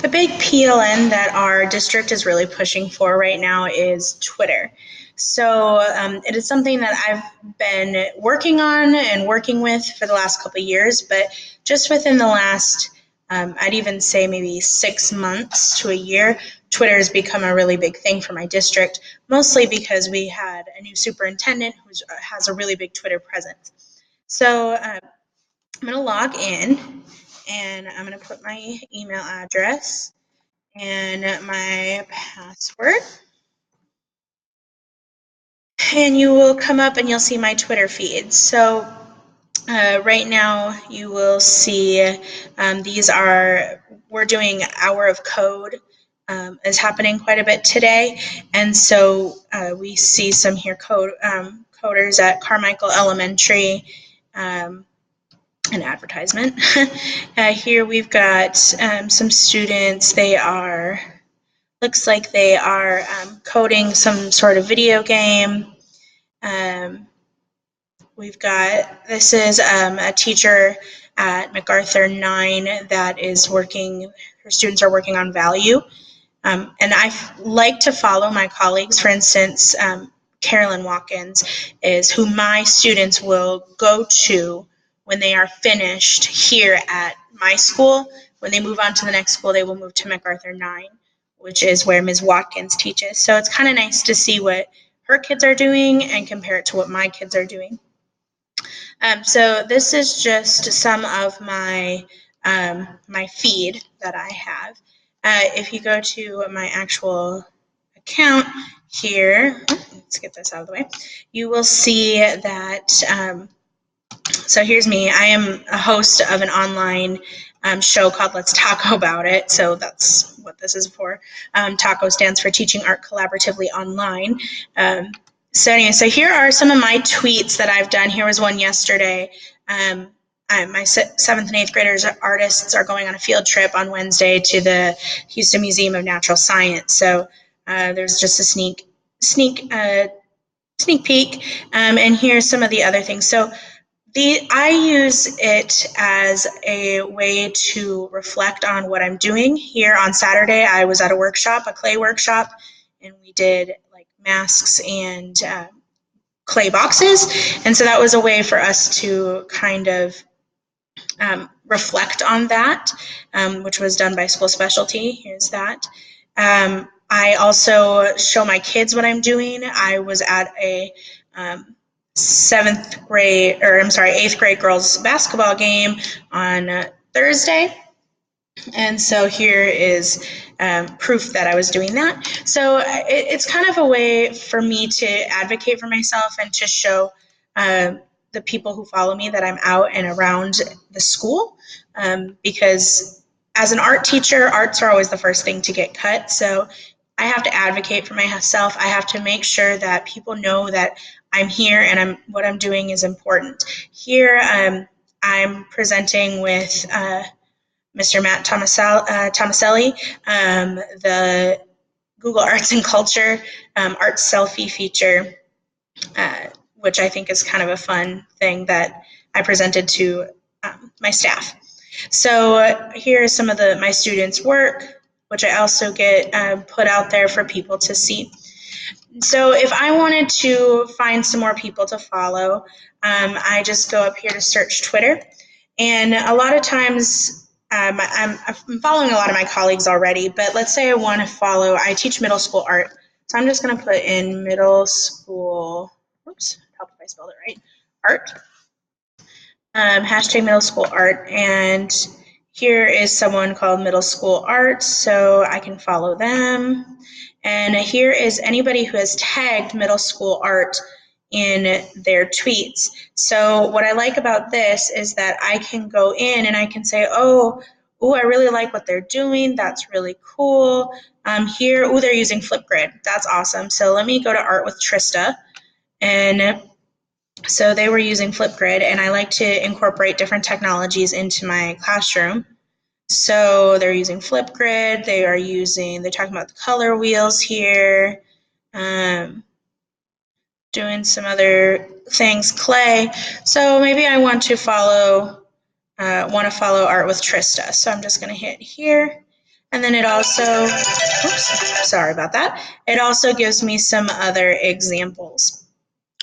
The big PLN that our district is really pushing for right now is Twitter. So it is something that I've been working on and working with for the last couple of years, but just within the last, I'd even say maybe 6 months to a year, Twitter has become a really big thing for my district, mostly because we had a new superintendent who has a really big Twitter presence. So I'm going to log in and I'm going to put my email address and my password. And you will come up and you'll see my Twitter feed. So right now you will see we're doing Hour of Code is happening quite a bit today. And so we see some here coders at Carmichael Elementary, an advertisement. Here we've got some students. Looks like they are coding some sort of video game. This is a teacher at MacArthur 9 that is working, her students are working on value. And I like to follow my colleagues. For instance, Carolyn Watkins is who my students will go to when they are finished here at my school. When they move on to the next school, they will move to MacArthur 9, which is where Ms. Watkins teaches. So it's kind of nice to see what her kids are doing and compare it to what my kids are doing. So this is just some of my feed that I have. If you go to my actual account here, let's get this out of the way, you will see that, so here's me. I am a host of an online show called Let's Taco About It, so that's what this is for. TACO stands for Teaching Art Collaboratively Online. So anyway, so here are some of my tweets that I've done. Here was one yesterday. My 7th and 8th graders artists are going on a field trip on Wednesday to the Houston Museum of Natural Science. So there's just a sneak peek. And here's some of the other things. So I use it as a way to reflect on what I'm doing. Here on Saturday, I was at a clay workshop, and we did like masks and clay boxes. And so that was a way for us to kind of reflect on that, which was done by School Specialty. Here's that. I also show my kids what I'm doing. I was at a 8th grade girls basketball game on Thursday. And so here is proof that I was doing that. So it's kind of a way for me to advocate for myself and to show the people who follow me that I'm out and around the school, because as an art teacher, arts are always the first thing to get cut. So I have to advocate for myself. I have to make sure that people know that I'm here and what I'm doing is important. Here I'm presenting with Mr. Matt Tomaselli, the Google Arts and Culture art selfie feature, which I think is kind of a fun thing that I presented to my staff. So here is some of my students' work, which I also get put out there for people to see. So if I wanted to find some more people to follow, I just go up here to search Twitter. And a lot of times, I'm following a lot of my colleagues already, but let's say I teach middle school art. So I'm just going to put in middle school, hope I spelled it right, art, hashtag middle school art. And here is someone called Middle School Art, so I can follow them. And here is anybody who has tagged middle school art in their tweets. So what I like about this is that I can go in and I can say, oh, I really like what they're doing. That's really cool. They're using Flipgrid. That's awesome. So let me go to Art with Trista. And so they were using Flipgrid, and I like to incorporate different technologies into my classroom. So they're using Flipgrid. They're talking about the color wheels here, doing some other things, clay. So maybe I want to follow Art with Trista. So I'm just going to hit here. And then it also, oops, sorry about that. It also gives me some other examples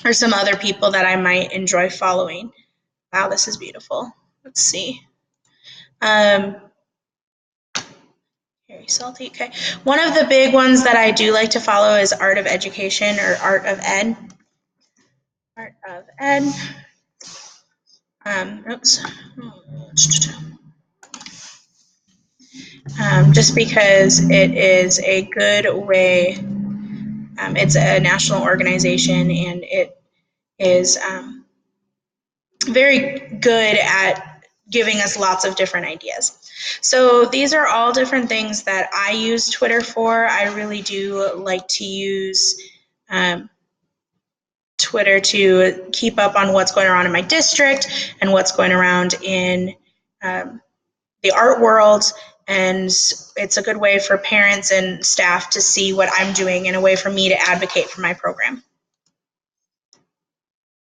or some other people that I might enjoy following. Wow, this is beautiful. Let's see. Very salty. Okay. One of the big ones that I do like to follow is Art of Education or Art of Ed. Art of Ed. Oops. Just because it is a good way. It's a national organization and it is very good at giving us lots of different ideas. So these are all different things that I use Twitter for. I really do like to use Twitter to keep up on what's going on in my district and what's going around in the art world. And it's a good way for parents and staff to see what I'm doing and a way for me to advocate for my program.